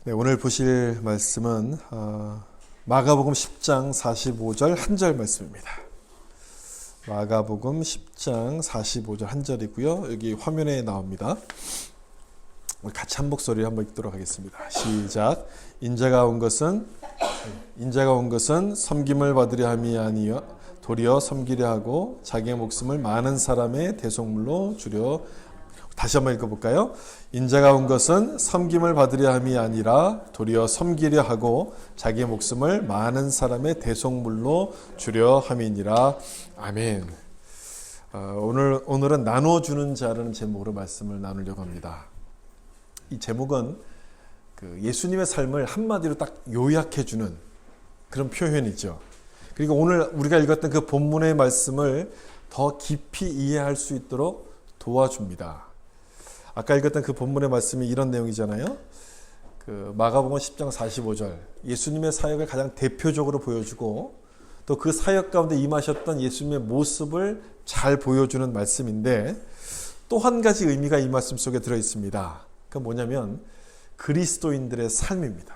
네, 오늘 보실 말씀은 마가복음 10장 45절 한 절 말씀입니다. 마가복음 10장 45절 한 절이고요. 여기 화면에 나옵니다. 같이 한 목소리 한번 읽도록 하겠습니다. 시작. 인자가 온 것은 섬김을 받으려 함이 아니요 도리어 섬기려 하고 자기의 목숨을 많은 사람의 대속물로 주려. 다시 한번 읽어볼까요? 인자가 온 것은 섬김을 받으려 함이 아니라 도리어 섬기려 하고 자기의 목숨을 많은 사람의 대속물로 주려 함이니라. 아멘. 오늘은 나눠주는 자라는 제목으로 말씀을 나누려고 합니다. 이 제목은 예수님의 삶을 한마디로 딱 요약해주는 그런 표현이죠. 그리고 오늘 우리가 읽었던 그 본문의 말씀을 더 깊이 이해할 수 있도록 도와줍니다. 아까 읽었던 그 본문의 말씀이 이런 내용이잖아요. 마가복음 10장 45절 예수님의 사역을 가장 대표적으로 보여주고 또 그 사역 가운데 임하셨던 예수님의 모습을 잘 보여주는 말씀인데 또 한 가지 의미가 이 말씀 속에 들어있습니다. 그건 뭐냐면 그리스도인들의 삶입니다.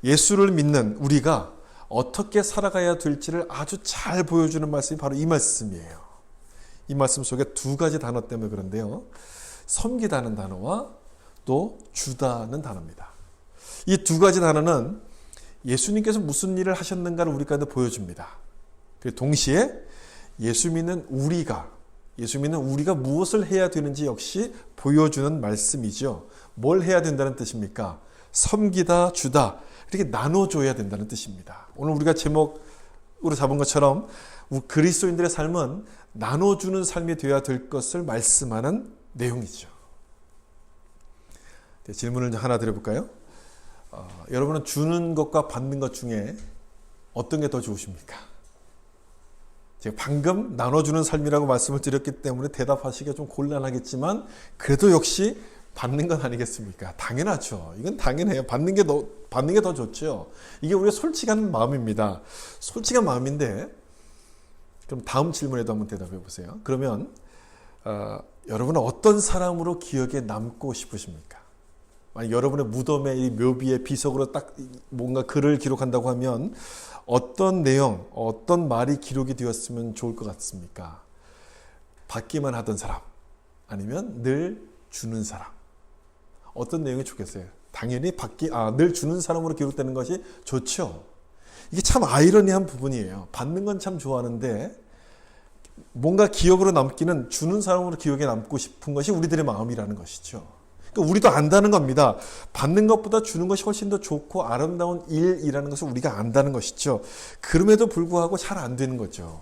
예수를 믿는 우리가 어떻게 살아가야 될지를 아주 잘 보여주는 말씀이 바로 이 말씀이에요. 이 말씀 속에 두 가지 단어 때문에 그런데요. 섬기다는 단어와 또 주다는 단어입니다. 이 두 가지 단어는 예수님께서 무슨 일을 하셨는가를 우리 가운데 보여줍니다. 그리고 동시에 예수 믿는 우리가 무엇을 해야 되는지 역시 보여주는 말씀이죠. 뭘 해야 된다는 뜻입니까? 섬기다, 주다 이렇게 나눠줘야 된다는 뜻입니다. 오늘 우리가 제목으로 잡은 것처럼 그리스도인들의 삶은 나눠주는 삶이 되어야 될 것을 말씀하는 내용이죠. 네, 질문을 하나 드려볼까요? 여러분은 주는 것과 받는 것 중에 어떤 게 더 좋으십니까? 제가 방금 나눠주는 삶이라고 말씀을 드렸기 때문에 대답하시기가 좀 곤란하겠지만 그래도 역시 받는 건 아니겠습니까? 당연하죠. 이건 당연해요. 받는 게 더 좋죠. 이게 우리가 솔직한 마음입니다. 솔직한 마음인데 그럼 다음 질문에도 한번 대답해 보세요. 그러면 여러분은 어떤 사람으로 기억에 남고 싶으십니까? 만약 여러분의 무덤에 이 묘비에 비석으로 딱 뭔가 글을 기록한다고 하면 어떤 내용, 어떤 말이 기록이 되었으면 좋을 것 같습니까? 받기만 하던 사람, 아니면 늘 주는 사람. 어떤 내용이 좋겠어요? 당연히 늘 주는 사람으로 기록되는 것이 좋죠. 이게 참 아이러니한 부분이에요. 받는 건 참 좋아하는데 뭔가 기억으로 남기는 주는 사람으로 기억에 남고 싶은 것이 우리들의 마음이라는 것이죠. 그러니까 우리도 안다는 겁니다. 받는 것보다 주는 것이 훨씬 더 좋고 아름다운 일이라는 것을 우리가 안다는 것이죠. 그럼에도 불구하고 잘 안 되는 거죠.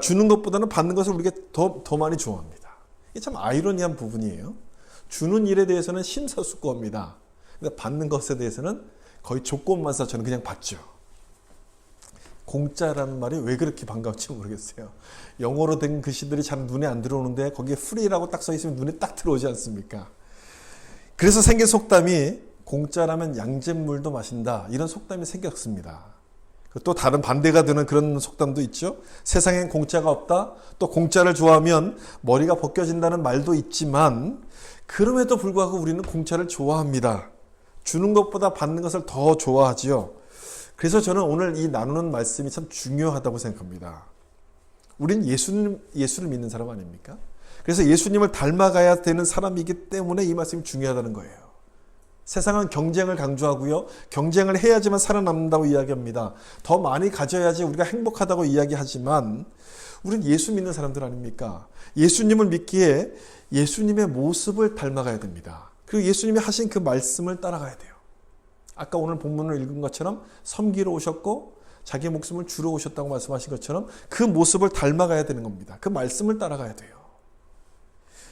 주는 것보다는 받는 것을 우리가 더 많이 좋아합니다. 이게 참 아이러니한 부분이에요. 주는 일에 대해서는 심사숙고합니다. 근데 받는 것에 대해서는 거의 조건만서 저는 그냥 받죠. 공짜라는 말이 왜 그렇게 반가운지 모르겠어요. 영어로 된 글씨들이 잘 눈에 안 들어오는데 거기에 free라고 딱 써 있으면 눈에 딱 들어오지 않습니까? 그래서 생긴 속담이 공짜라면 양잿물도 마신다 이런 속담이 생겼습니다. 또 다른 반대가 되는 그런 속담도 있죠. 세상엔 공짜가 없다. 또 공짜를 좋아하면 머리가 벗겨진다는 말도 있지만 그럼에도 불구하고 우리는 공짜를 좋아합니다. 주는 것보다 받는 것을 더 좋아하지요. 그래서 저는 오늘 이 나누는 말씀이 참 중요하다고 생각합니다. 우린 예수를 믿는 사람 아닙니까? 그래서 예수님을 닮아가야 되는 사람이기 때문에 이 말씀이 중요하다는 거예요. 세상은 경쟁을 강조하고요. 경쟁을 해야지만 살아남는다고 이야기합니다. 더 많이 가져야지 우리가 행복하다고 이야기하지만 우린 예수 믿는 사람들 아닙니까? 예수님을 믿기에 예수님의 모습을 닮아가야 됩니다. 그리고 예수님이 하신 그 말씀을 따라가야 돼요. 아까 오늘 본문을 읽은 것처럼 섬기러 오셨고 자기 목숨을 주러 오셨다고 말씀하신 것처럼 그 모습을 닮아가야 되는 겁니다. 그 말씀을 따라가야 돼요.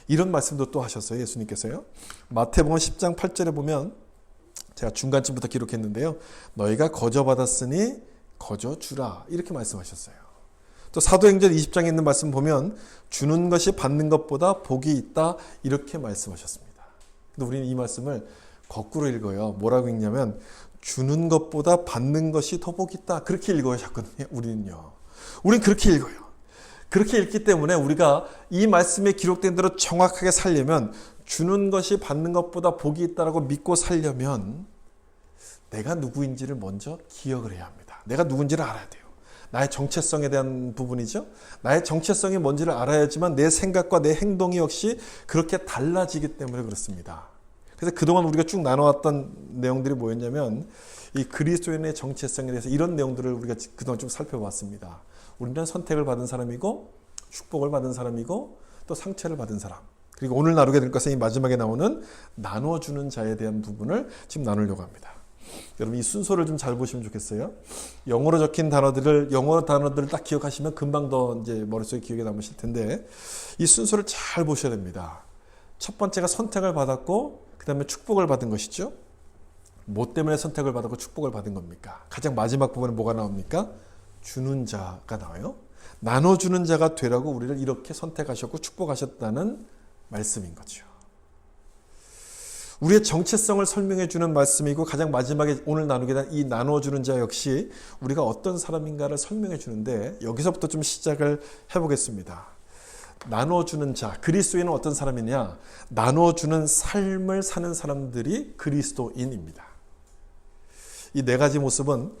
이런 말씀도 또 하셨어요. 예수님께서요. 마태복음 10장 8절에 보면 제가 중간쯤부터 기록했는데요. 너희가 거저 받았으니 거저 주라 이렇게 말씀하셨어요. 또 사도행전 20장에 있는 말씀 보면 주는 것이 받는 것보다 복이 있다 이렇게 말씀하셨습니다. 근데 우리는 이 말씀을 거꾸로 읽어요. 뭐라고 읽냐면 주는 것보다 받는 것이 더 복이 있다. 그렇게 읽어야 하거든요. 우리는요. 우린 그렇게 읽어요. 그렇게 읽기 때문에 우리가 이 말씀에 기록된 대로 정확하게 살려면 주는 것이 받는 것보다 복이 있다라고 믿고 살려면 내가 누구인지를 먼저 기억을 해야 합니다. 내가 누군지를 알아야 돼요. 나의 정체성에 대한 부분이죠. 나의 정체성이 뭔지를 알아야지만 내 생각과 내 행동이 역시 그렇게 달라지기 때문에 그렇습니다. 그래서 그동안 우리가 쭉 나눠왔던 내용들이 뭐였냐면 이 그리스도인의 정체성에 대해서 이런 내용들을 우리가 그동안 좀 살펴봤습니다. 우리는 선택을 받은 사람이고 축복을 받은 사람이고 또 상처를 받은 사람, 그리고 오늘 나누게 될 것은 이 마지막에 나오는 나눠주는 자에 대한 부분을 지금 나누려고 합니다. 여러분 이 순서를 좀 잘 보시면 좋겠어요. 영어로 적힌 단어들을 영어 단어들을 딱 기억하시면 금방 더 이제 머릿속에 기억에 남으실 텐데 이 순서를 잘 보셔야 됩니다. 첫 번째가 선택을 받았고 그 다음에 축복을 받은 것이죠. 뭐 때문에 선택을 받았고 축복을 받은 겁니까? 가장 마지막 부분에 뭐가 나옵니까? 주는 자가 나와요. 나눠주는 자가 되라고 우리를 이렇게 선택하셨고 축복하셨다는 말씀인 거죠. 우리의 정체성을 설명해 주는 말씀이고 가장 마지막에 오늘 나누게 된 이 나눠주는 자 역시 우리가 어떤 사람인가를 설명해 주는데 여기서부터 좀 시작을 해보겠습니다. 나눠주는 자, 그리스도인은 어떤 사람이냐? 나눠주는 삶을 사는 사람들이 그리스도인입니다. 이 네 가지 모습은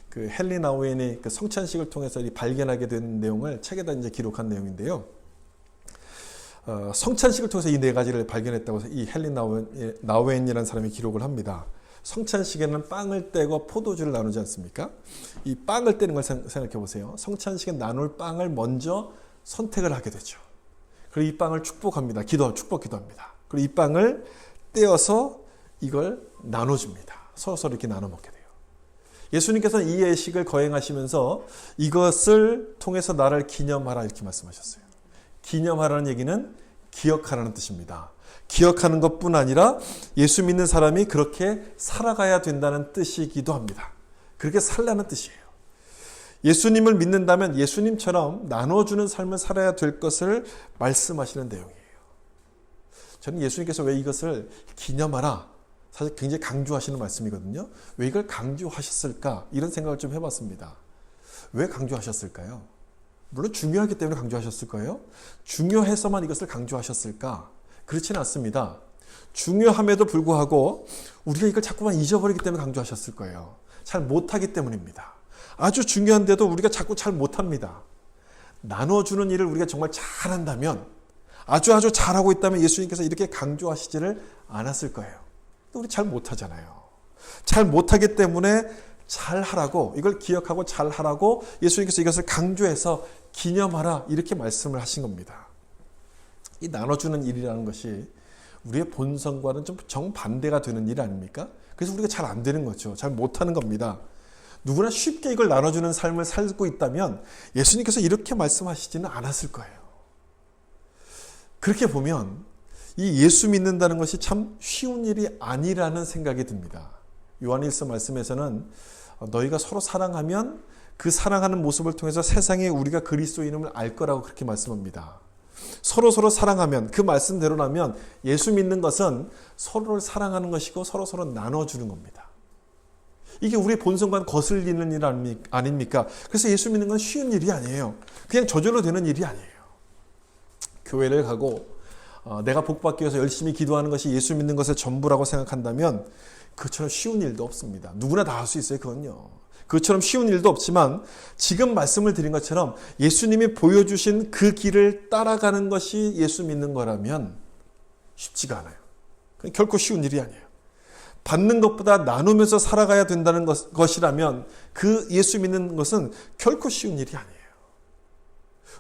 그 헨리 나우엔이 그 성찬식을 통해서 발견하게 된 내용을 책에다 이제 기록한 내용인데요. 성찬식을 통해서 이 네 가지를 발견했다고 이 헨리 나우엔이라는 사람이 기록을 합니다. 성찬식에는 빵을 떼고 포도주를 나누지 않습니까? 이 빵을 떼는 걸 생각해 보세요. 성찬식에 나눌 빵을 먼저 선택을 하게 되죠. 그리고 이 빵을 축복합니다. 축복 기도합니다. 그리고 이 빵을 떼어서 이걸 나눠줍니다. 서로 이렇게 나눠 먹게 돼요. 예수님께서는 이 예식을 거행하시면서 이것을 통해서 나를 기념하라 이렇게 말씀하셨어요. 기념하라는 얘기는 기억하라는 뜻입니다. 기억하는 것뿐 아니라 예수 믿는 사람이 그렇게 살아가야 된다는 뜻이기도 합니다. 그렇게 살라는 뜻이에요. 예수님을 믿는다면 예수님처럼 나눠주는 삶을 살아야 될 것을 말씀하시는 내용이에요. 저는 예수님께서 왜 이것을 기념하라 사실 굉장히 강조하시는 말씀이거든요. 왜 이걸 강조하셨을까? 이런 생각을 좀 해봤습니다. 왜 강조하셨을까요? 물론 중요하기 때문에 강조하셨을 거예요. 중요해서만 이것을 강조하셨을까? 그렇지는 않습니다. 중요함에도 불구하고 우리가 이걸 자꾸만 잊어버리기 때문에 강조하셨을 거예요. 잘 못하기 때문입니다. 아주 중요한데도 우리가 자꾸 잘 못합니다. 나눠주는 일을 우리가 정말 잘한다면, 아주 잘하고 있다면 예수님께서 이렇게 강조하시지를 않았을 거예요. 우리 잘 못하잖아요. 잘 못하기 때문에 잘하라고, 이걸 기억하고 잘하라고 예수님께서 이것을 강조해서 기념하라 이렇게 말씀을 하신 겁니다. 이 나눠주는 일이라는 것이 우리의 본성과는 좀 정반대가 되는 일 아닙니까? 그래서 우리가 잘 안 되는 거죠. 잘 못하는 겁니다. 누구나 쉽게 이걸 나눠주는 삶을 살고 있다면 예수님께서 이렇게 말씀하시지는 않았을 거예요. 그렇게 보면 이 예수 믿는다는 것이 참 쉬운 일이 아니라는 생각이 듭니다. 요한일서 말씀에서는 너희가 서로 사랑하면 그 사랑하는 모습을 통해서 세상에 우리가 그리스도인임을 알 거라고 그렇게 말씀합니다. 서로 사랑하면, 그 말씀대로라면 예수 믿는 것은 서로를 사랑하는 것이고 서로 나눠주는 겁니다. 이게 우리의 본성과는 거슬리는 일 아닙니까? 그래서 예수 믿는 건 쉬운 일이 아니에요. 그냥 저절로 되는 일이 아니에요. 교회를 가고 내가 복받기 위해서 열심히 기도하는 것이 예수 믿는 것의 전부라고 생각한다면 그처럼 쉬운 일도 없습니다. 누구나 다 할 수 있어요. 그건요. 그처럼 쉬운 일도 없지만 지금 말씀을 드린 것처럼 예수님이 보여주신 그 길을 따라가는 것이 예수 믿는 거라면 쉽지가 않아요. 결코 쉬운 일이 아니에요. 받는 것보다 나누면서 살아가야 된다는 것이라면 그 예수 믿는 것은 결코 쉬운 일이 아니에요.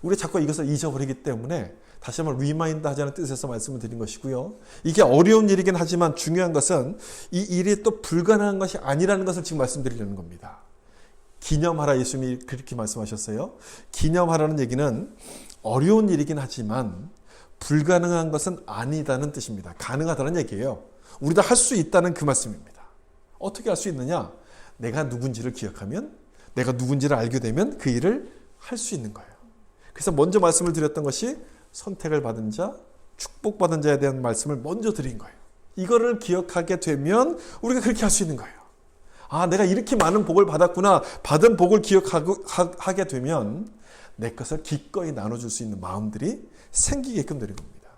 우리 자꾸 이것을 잊어버리기 때문에 다시 한번 리마인드 하자는 뜻에서 말씀을 드린 것이고요. 이게 어려운 일이긴 하지만 중요한 것은 이 일이 또 불가능한 것이 아니라는 것을 지금 말씀드리려는 겁니다. 기념하라, 예수님이 그렇게 말씀하셨어요. 기념하라는 얘기는 어려운 일이긴 하지만 불가능한 것은 아니다는 뜻입니다. 가능하다는 얘기예요. 우리도 할 수 있다는 그 말씀입니다. 어떻게 할 수 있느냐? 내가 누군지를 기억하면, 내가 누군지를 알게 되면 그 일을 할 수 있는 거예요. 그래서 먼저 말씀을 드렸던 것이 선택을 받은 자, 축복받은 자에 대한 말씀을 먼저 드린 거예요. 이거를 기억하게 되면 우리가 그렇게 할 수 있는 거예요. 아, 내가 이렇게 많은 복을 받았구나. 받은 복을 기억하게 되면 내 것을 기꺼이 나눠줄 수 있는 마음들이 생기게끔 되는 겁니다.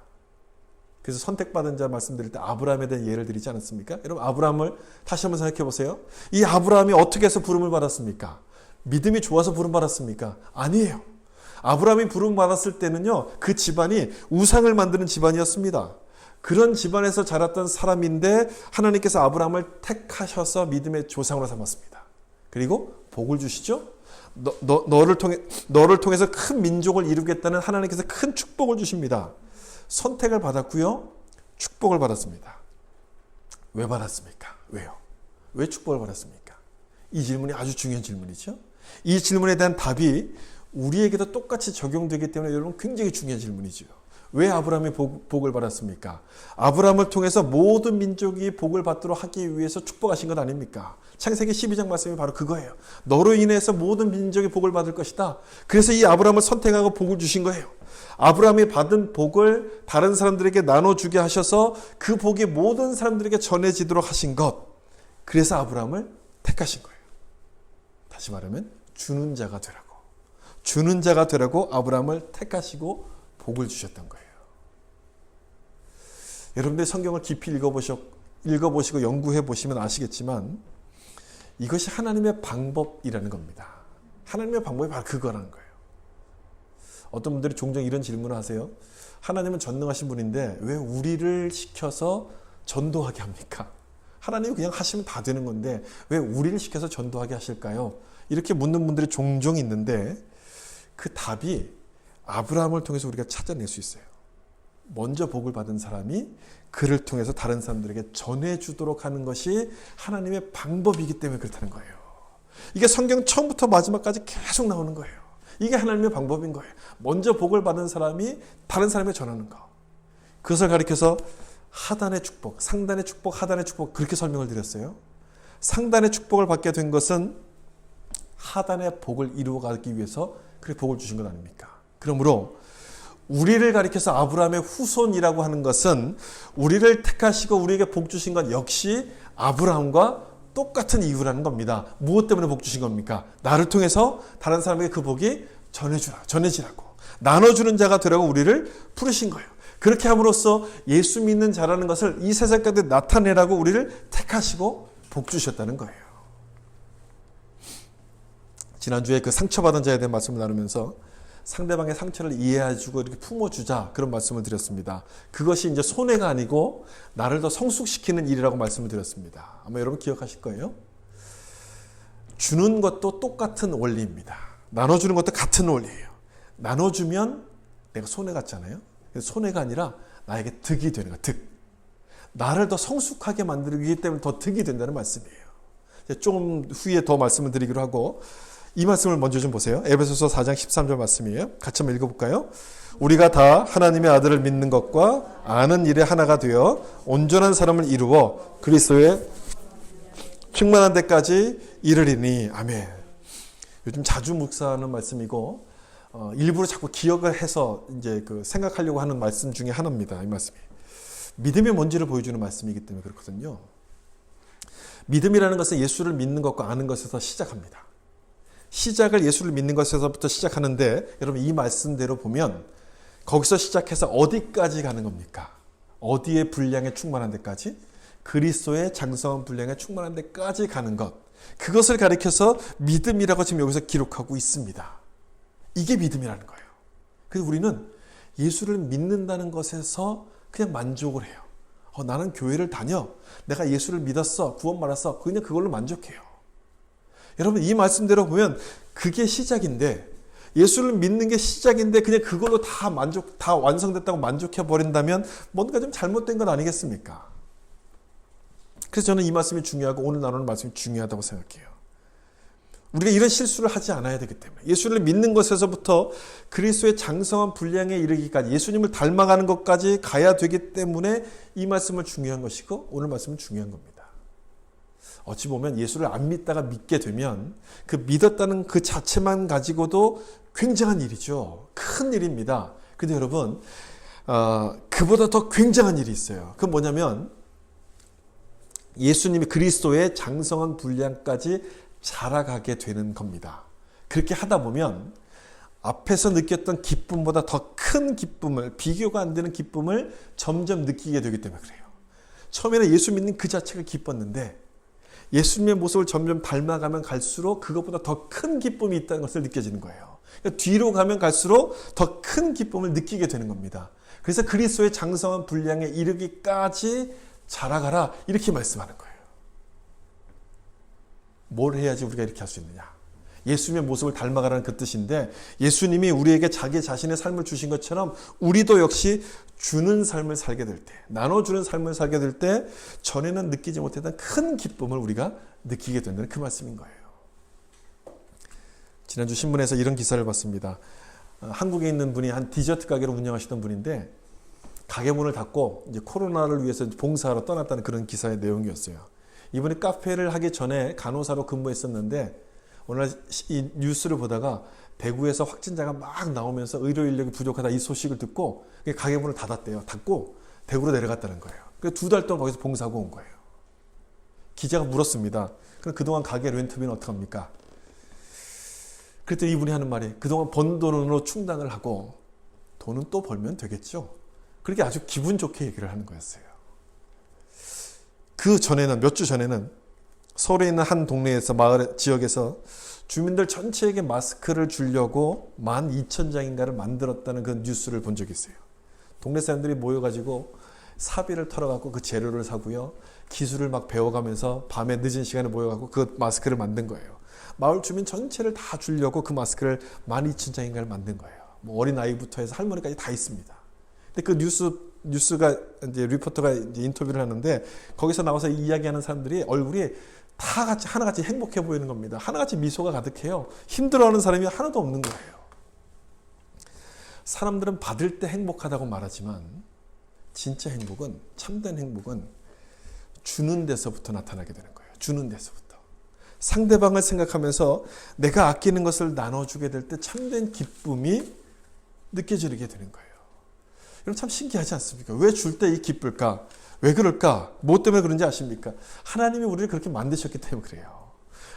그래서 선택받은 자 말씀드릴 때 아브라함에 대한 예를 드리지 않았습니까? 여러분 아브라함을 다시 한번 생각해 보세요. 이 아브라함이 어떻게 해서 부름을 받았습니까? 믿음이 좋아서 부름 받았습니까? 아니에요. 아브라함이 부름 받았을 때는요, 그 집안이 우상을 만드는 집안이었습니다. 그런 집안에서 자랐던 사람인데 하나님께서 아브라함을 택하셔서 믿음의 조상으로 삼았습니다. 그리고 복을 주시죠. 너를 통해서 큰 민족을 이루겠다는 하나님께서 큰 축복을 주십니다. 선택을 받았고요, 축복을 받았습니다. 왜 받았습니까? 왜요? 왜 축복을 받았습니까? 이 질문이 아주 중요한 질문이죠. 이 질문에 대한 답이 우리에게도 똑같이 적용되기 때문에 여러분 굉장히 중요한 질문이죠. 왜 아브라함이 복을 받았습니까? 아브라함을 통해서 모든 민족이 복을 받도록 하기 위해서 축복하신 것 아닙니까? 창세기 12장 말씀이 바로 그거예요. 너로 인해서 모든 민족이 복을 받을 것이다. 그래서 이 아브라함을 선택하고 복을 주신 거예요. 아브라함이 받은 복을 다른 사람들에게 나눠주게 하셔서 그 복이 모든 사람들에게 전해지도록 하신 것. 그래서 아브라함을 택하신 거예요. 다시 말하면 주는 자가 되라고. 주는 자가 되라고 아브라함을 택하시고 복을 주셨던 거예요. 여러분들 성경을 깊이 읽어보시고 연구해 보시면 아시겠지만 이것이 하나님의 방법이라는 겁니다. 하나님의 방법이 바로 그거라는 거예요. 어떤 분들이 종종 이런 질문을 하세요. 하나님은 전능하신 분인데 왜 우리를 시켜서 전도하게 합니까? 하나님이 그냥 하시면 다 되는 건데 왜 우리를 시켜서 전도하게 하실까요? 이렇게 묻는 분들이 종종 있는데 그 답이 아브라함을 통해서 우리가 찾아낼 수 있어요. 먼저 복을 받은 사람이 그를 통해서 다른 사람들에게 전해주도록 하는 것이 하나님의 방법이기 때문에 그렇다는 거예요. 이게 성경 처음부터 마지막까지 계속 나오는 거예요. 이게 하나님의 방법인 거예요. 먼저 복을 받은 사람이 다른 사람에게 전하는 거. 그것을 가리켜서 하단의 축복, 상단의 축복, 하단의 축복 그렇게 설명을 드렸어요. 상단의 축복을 받게 된 것은 하단의 복을 이루어가기 위해서 그렇게 복을 주신 것 아닙니까? 그러므로 우리를 가리켜서 아브라함의 후손이라고 하는 것은 우리를 택하시고 우리에게 복 주신 것 역시 아브라함과 똑같은 이유라는 겁니다. 무엇 때문에 복 주신 겁니까? 나를 통해서 다른 사람에게 그 복이 전해지라고. 나눠주는 자가 되라고 우리를 부르신 거예요. 그렇게 함으로써 예수 믿는 자라는 것을 이 세상 가운데 나타내라고 우리를 택하시고 복 주셨다는 거예요. 지난주에 그 상처받은 자에 대한 말씀을 나누면서 상대방의 상처를 이해해주고 이렇게 품어주자 그런 말씀을 드렸습니다. 그것이 이제 손해가 아니고 나를 더 성숙시키는 일이라고 말씀을 드렸습니다. 아마 여러분 기억하실 거예요. 주는 것도 똑같은 원리입니다. 나눠주는 것도 같은 원리예요. 나눠주면 내가 손해 같잖아요. 손해가 아니라 나에게 득이 되는 거야. 득. 나를 더 성숙하게 만들기 때문에 더 득이 된다는 말씀이에요. 조금 후에 더 말씀을 드리기로 하고 이 말씀을 먼저 좀 보세요. 에베소서 4장 13절 말씀이에요. 같이 한번 읽어볼까요? 우리가 다 하나님의 아들을 믿는 것과 아는 일에 하나가 되어 온전한 사람을 이루어 그리스도의 충만한 데까지 이르리니. 아멘. 요즘 자주 묵상하는 말씀이고 일부러 자꾸 기억을 해서 이제 그 생각하려고 하는 말씀 중에 하나입니다. 이 말씀이 믿음의 뭔지를 보여주는 말씀이기 때문에 그렇거든요. 믿음이라는 것은 예수를 믿는 것과 아는 것에서 시작합니다. 시작을 예수를 믿는 것에서부터 시작하는데 여러분 이 말씀대로 보면 거기서 시작해서 어디까지 가는 겁니까? 어디의 분량에 충만한 데까지? 그리스도의 장성한 분량에 충만한 데까지 가는 것. 그것을 가리켜서 믿음이라고 지금 여기서 기록하고 있습니다. 이게 믿음이라는 거예요. 그래서 우리는 예수를 믿는다는 것에서 그냥 만족을 해요. 나는 교회를 다녀. 내가 예수를 믿었어. 구원 받았어. 그냥 그걸로 만족해요. 여러분 이 말씀대로 보면 그게 시작인데 예수를 믿는 게 시작인데 그냥 그걸로 다 완성됐다고 만족해 버린다면 뭔가 좀 잘못된 건 아니겠습니까? 그래서 저는 이 말씀이 중요하고 오늘 나누는 말씀이 중요하다고 생각해요. 우리가 이런 실수를 하지 않아야 되기 때문에 예수를 믿는 것에서부터 그리스도의 장성한 분량에 이르기까지 예수님을 닮아가는 것까지 가야 되기 때문에 이 말씀은 중요한 것이고 오늘 말씀은 중요한 겁니다. 어찌 보면 예수를 안 믿다가 믿게 되면 그 믿었다는 그 자체만 가지고도 굉장한 일이죠. 큰 일입니다. 근데 여러분 그보다 더 굉장한 일이 있어요. 그건 뭐냐면 예수님이 그리스도의 장성한 분량까지 자라가게 되는 겁니다. 그렇게 하다 보면 앞에서 느꼈던 기쁨보다 더 큰 기쁨을, 비교가 안 되는 기쁨을 점점 느끼게 되기 때문에 그래요. 처음에는 예수 믿는 그 자체가 기뻤는데 예수님의 모습을 점점 닮아가면 갈수록 그것보다 더 큰 기쁨이 있다는 것을 느껴지는 거예요. 그러니까 뒤로 가면 갈수록 더 큰 기쁨을 느끼게 되는 겁니다. 그래서 그리스도의 장성한 분량에 이르기까지 자라가라 이렇게 말씀하는 거예요. 뭘 해야지 우리가 이렇게 할 수 있느냐? 예수님의 모습을 닮아가라는 그 뜻인데 예수님이 우리에게 자기 자신의 삶을 주신 것처럼 우리도 역시 주는 삶을 살게 될 때, 나눠주는 삶을 살게 될 때 전에는 느끼지 못했던 큰 기쁨을 우리가 느끼게 된다는 그 말씀인 거예요. 지난주 신문에서 이런 기사를 봤습니다. 한국에 있는 분이 한 디저트 가게를 운영하시던 분인데 가게 문을 닫고 이제 코로나를 위해서 봉사하러 떠났다는 그런 기사의 내용이었어요. 이분이 카페를 하기 전에 간호사로 근무했었는데 오늘 이 뉴스를 보다가 대구에서 확진자가 막 나오면서 의료 인력이 부족하다 이 소식을 듣고 가게 문을 닫았대요. 닫고 대구로 내려갔다는 거예요. 그래서 2달 동안 거기서 봉사하고 온 거예요. 기자가 물었습니다. 그럼 그동안 가게 렌트비는 어떡합니까? 그랬더니 이분이 하는 말이 그동안 번 돈으로 충당을 하고 돈은 또 벌면 되겠죠. 그렇게 아주 기분 좋게 얘기를 하는 거였어요. 그 전에는 몇 주 전에는 서울에 있는 한 동네에서 마을 지역에서 주민들 전체에게 마스크를 주려고 12,000장인가를 만들었다는 그 뉴스를 본 적이 있어요. 동네 사람들이 모여가지고 사비를 털어갖고 그 재료를 사고요. 기술을 막 배워가면서 밤에 늦은 시간에 모여갖고 그 마스크를 만든 거예요. 마을 주민 전체를 다 주려고 그 마스크를 12,000장인가를 만든 거예요. 뭐 어린아이부터 해서 할머니까지 다 있습니다. 근데 그 뉴스가 이제 리포터가 이제 인터뷰를 하는데 거기서 나와서 이야기하는 사람들이 얼굴이 다 같이 하나같이 행복해 보이는 겁니다. 하나같이 미소가 가득해요. 힘들어하는 사람이 하나도 없는 거예요. 사람들은 받을 때 행복하다고 말하지만 진짜 행복은, 참된 행복은 주는 데서부터 나타나게 되는 거예요. 주는 데서부터. 상대방을 생각하면서 내가 아끼는 것을 나눠주게 될 때 참된 기쁨이 느껴지게 되는 거예요. 여러분 참 신기하지 않습니까? 왜 줄 때 이 기쁠까? 왜 그럴까? 뭐 때문에 그런지 아십니까? 하나님이 우리를 그렇게 만드셨기 때문에 그래요.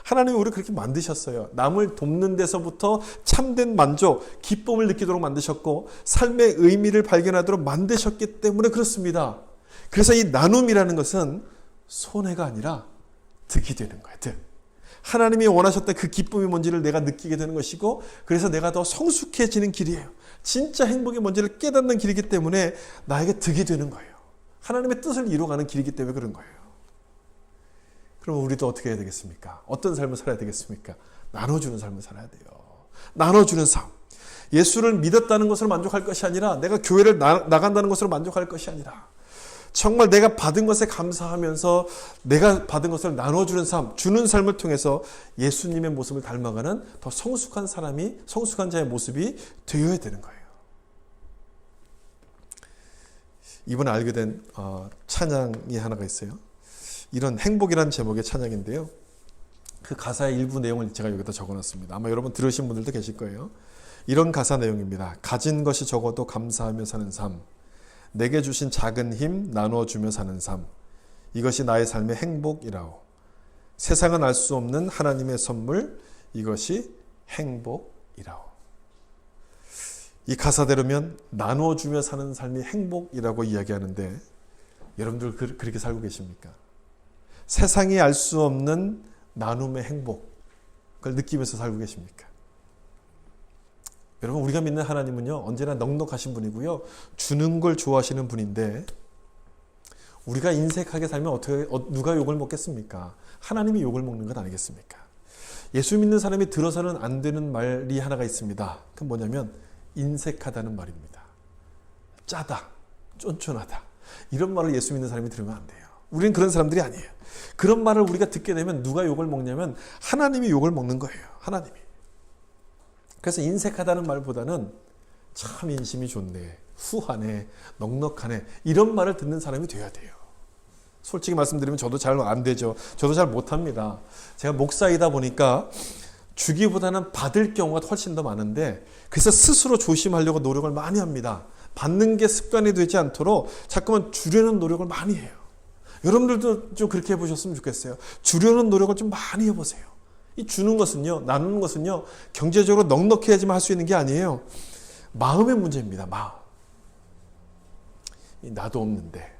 하나님이 우리를 그렇게 만드셨어요. 남을 돕는 데서부터 참된 만족, 기쁨을 느끼도록 만드셨고 삶의 의미를 발견하도록 만드셨기 때문에 그렇습니다. 그래서 이 나눔이라는 것은 손해가 아니라 득이 되는 거예요. 득. 하나님이 원하셨던 그 기쁨이 뭔지를 내가 느끼게 되는 것이고 그래서 내가 더 성숙해지는 길이에요. 진짜 행복이 뭔지를 깨닫는 길이기 때문에 나에게 득이 되는 거예요. 하나님의 뜻을 이루어가는 길이기 때문에 그런 거예요. 그럼 우리도 어떻게 해야 되겠습니까? 어떤 삶을 살아야 되겠습니까? 나눠주는 삶을 살아야 돼요. 나눠주는 삶. 예수를 믿었다는 것으로 만족할 것이 아니라 내가 교회를 나간다는 것으로 만족할 것이 아니라 정말 내가 받은 것에 감사하면서 내가 받은 것을 나눠주는 삶, 주는 삶을 통해서 예수님의 모습을 닮아가는 더 성숙한 사람이, 성숙한 자의 모습이 되어야 되는 거예요. 이번에 알게 된 찬양이 하나가 있어요. 이런 행복이라는 제목의 찬양인데요. 그 가사의 일부 내용을 제가 여기다 적어놨습니다. 아마 여러분 들으신 분들도 계실 거예요. 이런 가사 내용입니다. 가진 것이 적어도 감사하며 사는 삶. 내게 주신 작은 힘 나누어주며 사는 삶. 이것이 나의 삶의 행복이라오. 세상은 알 수 없는 하나님의 선물. 이것이 행복이라오. 이 가사대로면 나누어주며 사는 삶이 행복이라고 이야기하는데 여러분들 그렇게 살고 계십니까? 세상이 알 수 없는 나눔의 행복, 그걸 느끼면서 살고 계십니까? 여러분 우리가 믿는 하나님은요 언제나 넉넉하신 분이고요 주는 걸 좋아하시는 분인데 우리가 인색하게 살면 어떻게 누가 욕을 먹겠습니까? 하나님이 욕을 먹는 것 아니겠습니까? 예수 믿는 사람이 들어서는 안 되는 말이 하나가 있습니다. 그건 뭐냐면 인색하다는 말입니다. 짜다, 쫀쫀하다 이런 말을 예수 믿는 사람이 들으면 안 돼요. 우리는 그런 사람들이 아니에요. 그런 말을 우리가 듣게 되면 누가 욕을 먹냐면 하나님이 욕을 먹는 거예요. 하나님이. 그래서 인색하다는 말보다는 참 인심이 좋네, 후하네, 넉넉하네 이런 말을 듣는 사람이 돼야 돼요. 솔직히 말씀드리면 저도 잘 안 되죠. 저도 잘 못합니다. 제가 목사이다 보니까 주기보다는 받을 경우가 훨씬 더 많은데 그래서 스스로 조심하려고 노력을 많이 합니다. 받는 게 습관이 되지 않도록 자꾸만 주려는 노력을 많이 해요. 여러분들도 좀 그렇게 해보셨으면 좋겠어요. 주려는 노력을 좀 많이 해보세요. 이 주는 것은요, 나누는 것은요, 경제적으로 넉넉해야지만 할 수 있는 게 아니에요. 마음의 문제입니다. 마음. 나도 없는데.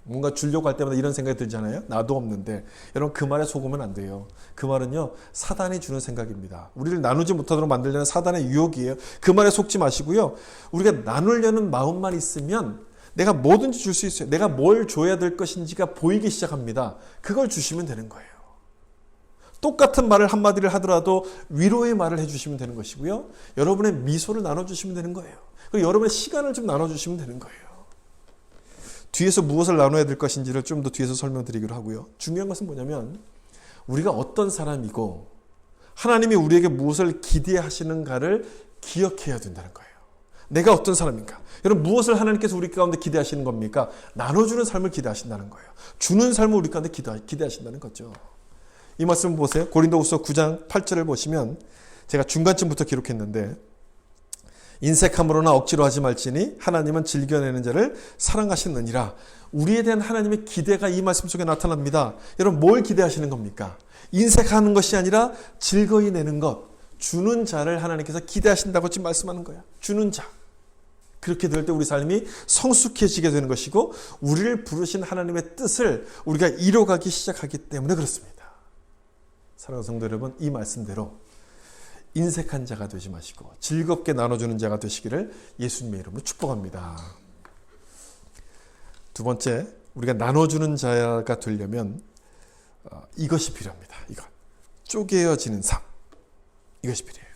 뭔가 주려고 할 때마다 이런 생각이 들잖아요. 나도 없는데. 여러분 그 말에 속으면 안 돼요. 그 말은요, 사단이 주는 생각입니다. 우리를 나누지 못하도록 만들려는 사단의 유혹이에요. 그 말에 속지 마시고요. 우리가 나누려는 마음만 있으면 내가 뭐든지 줄 수 있어요. 내가 뭘 줘야 될 것인지가 보이기 시작합니다. 그걸 주시면 되는 거예요. 똑같은 말을 한마디를 하더라도 위로의 말을 해주시면 되는 것이고요. 여러분의 미소를 나눠주시면 되는 거예요. 그리고 여러분의 시간을 좀 나눠주시면 되는 거예요. 뒤에서 무엇을 나눠야 될 것인지를 좀 더 뒤에서 설명드리기로 하고요. 중요한 것은 뭐냐면 우리가 어떤 사람이고 하나님이 우리에게 무엇을 기대하시는가를 기억해야 된다는 거예요. 내가 어떤 사람인가? 여러분 무엇을 하나님께서 우리 가운데 기대하시는 겁니까? 나눠주는 삶을 기대하신다는 거예요. 주는 삶을 우리 가운데 기대하신다는 거죠. 이 말씀 보세요. 고린도후서 9장 8절을 보시면 제가 중간쯤부터 기록했는데 인색함으로나 억지로 하지 말지니 하나님은 즐겨내는 자를 사랑하시느니라. 우리에 대한 하나님의 기대가 이 말씀 속에 나타납니다. 여러분 뭘 기대하시는 겁니까? 인색하는 것이 아니라 즐거이 내는 것, 주는 자를 하나님께서 기대하신다고 지금 말씀하는 거야. 주는 자. 그렇게 될 때 우리 삶이 성숙해지게 되는 것이고 우리를 부르신 하나님의 뜻을 우리가 이뤄가기 시작하기 때문에 그렇습니다. 사랑하는 성도 여러분, 이 말씀대로 인색한 자가 되지 마시고 즐겁게 나눠주는 자가 되시기를 예수님의 이름으로 축복합니다. 두 번째, 우리가 나눠주는 자가 되려면 이것이 필요합니다. 이것. 쪼개어지는 삶. 이것이 필요해요.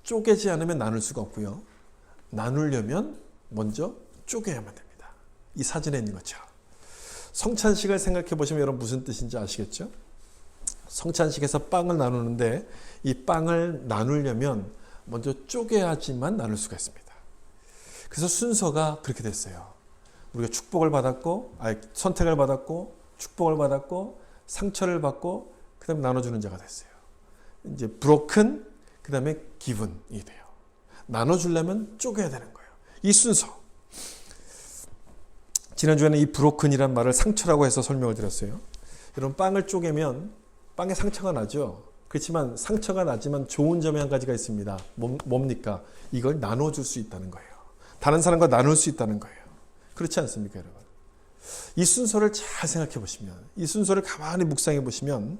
쪼개지 않으면 나눌 수가 없고요. 나누려면 먼저 쪼개야만 됩니다. 이 사진에 있는 것처럼. 성찬식을 생각해 보시면 여러분 무슨 뜻인지 아시겠죠? 성찬식에서 빵을 나누는데 이 빵을 나누려면 먼저 쪼개야지만 나눌 수가 있습니다. 그래서 순서가 그렇게 됐어요. 우리가 축복을 받았고, 선택을 받았고, 축복을 받았고, 상처를 받고, 그 다음에 나눠주는 자가 됐어요. 이제 broken, 그 다음에 given이 돼요. 나눠주려면 쪼개야 되는 거예요. 이 순서. 지난주에는 이 broken이란 말을 상처라고 해서 설명을 드렸어요. 여러분 빵을 쪼개면 빵에 상처가 나죠. 그렇지만 상처가 나지만 좋은 점이 한 가지가 있습니다. 뭡니까? 이걸 나눠줄 수 있다는 거예요. 다른 사람과 나눌 수 있다는 거예요. 그렇지 않습니까, 여러분? 이 순서를 잘 생각해 보시면, 이 순서를 가만히 묵상해 보시면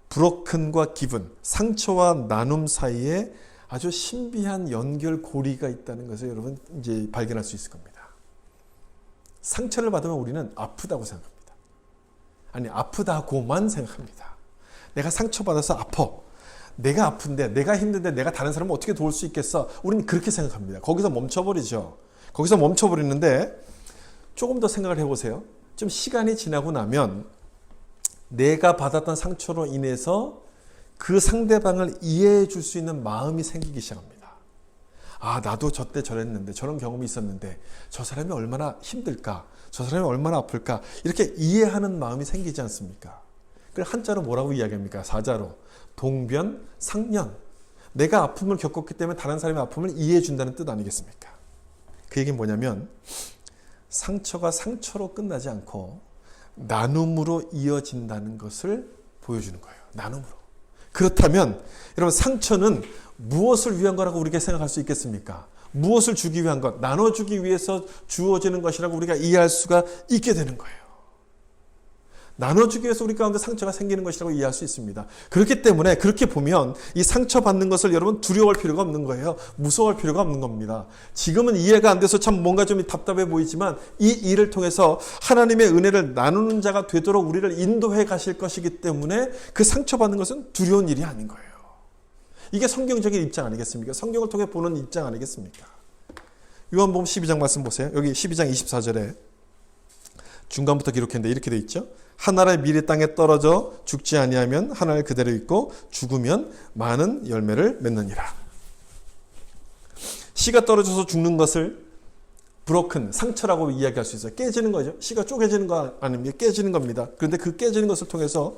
브로큰과 기분, 상처와 나눔 사이에 아주 신비한 연결고리가 있다는 것을 여러분 이제 발견할 수 있을 겁니다. 상처를 받으면 우리는 아프다고 생각합니다. 아니, 아프다고만 생각합니다. 내가 상처받아서 아파. 내가 아픈데, 내가 힘든데 내가 다른 사람을 어떻게 도울 수 있겠어? 우리는 그렇게 생각합니다. 거기서 멈춰버리죠. 거기서 멈춰버리는데 조금 더 생각을 해보세요. 좀 시간이 지나고 나면 내가 받았던 상처로 인해서 그 상대방을 이해해 줄 수 있는 마음이 생기기 시작합니다. 아, 나도 저때 저랬는데, 저런 경험이 있었는데 저 사람이 얼마나 힘들까? 저 사람이 얼마나 아플까? 이렇게 이해하는 마음이 생기지 않습니까? 그걸 한자로 뭐라고 이야기합니까? 사자로. 동변, 상련. 내가 아픔을 겪었기 때문에 다른 사람의 아픔을 이해해 준다는 뜻 아니겠습니까? 그 얘기는 뭐냐면 상처가 상처로 끝나지 않고 나눔으로 이어진다는 것을 보여주는 거예요. 나눔으로. 그렇다면 여러분 상처는 무엇을 위한 거라고 우리가 생각할 수 있겠습니까? 무엇을 주기 위한 것, 나눠주기 위해서 주어지는 것이라고 우리가 이해할 수가 있게 되는 거예요. 나눠주기 위해서 우리 가운데 상처가 생기는 것이라고 이해할 수 있습니다. 그렇기 때문에 그렇게 보면 이 상처받는 것을 여러분 두려워할 필요가 없는 거예요. 무서워할 필요가 없는 겁니다. 지금은 이해가 안 돼서 참 뭔가 좀 답답해 보이지만 이 일을 통해서 하나님의 은혜를 나누는 자가 되도록 우리를 인도해 가실 것이기 때문에 그 상처받는 것은 두려운 일이 아닌 거예요. 이게 성경적인 입장 아니겠습니까? 성경을 통해 보는 입장 아니겠습니까? 요한복음 12장 말씀 보세요. 여기 12장 24절에 중간부터 기록했는데 이렇게 돼 있죠. 하나를 미리 땅에 떨어져 죽지 아니하면 하나를 그대로 있고 죽으면 많은 열매를 맺느니라. 씨가 떨어져서 죽는 것을 브로큰, 상처라고 이야기할 수 있어요. 깨지는 거죠. 씨가 쪼개지는 거 아닙니까? 깨지는 겁니다. 그런데 그 깨지는 것을 통해서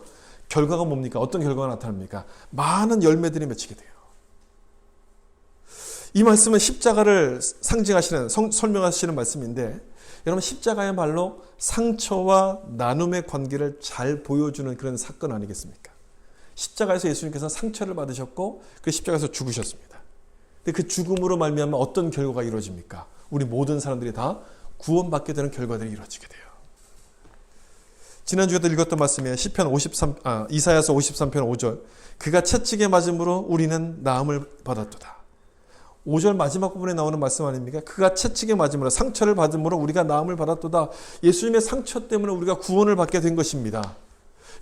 결과가 뭡니까? 어떤 결과가 나타납니까? 많은 열매들이 맺히게 돼요. 이 말씀은 십자가를 상징하시는, 설명하시는 말씀인데 여러분 십자가야말로 상처와 나눔의 관계를 잘 보여주는 그런 사건 아니겠습니까? 십자가에서 예수님께서 상처를 받으셨고 그 십자가에서 죽으셨습니다. 근데 그 죽음으로 말미암아 어떤 결과가 이루어집니까? 우리 모든 사람들이 다 구원받게 되는 결과들이 이루어지게 돼요. 지난주에도 읽었던 말씀이에요. 이사야서 53편 5절. 그가 채찍에 맞음으로 우리는 나음을 받았도다. 5절 마지막 부분에 나오는 말씀 아닙니까? 그가 채찍에 맞음으로 상처를 받음으로 우리가 나음을 받았도다. 예수님의 상처 때문에 우리가 구원을 받게 된 것입니다.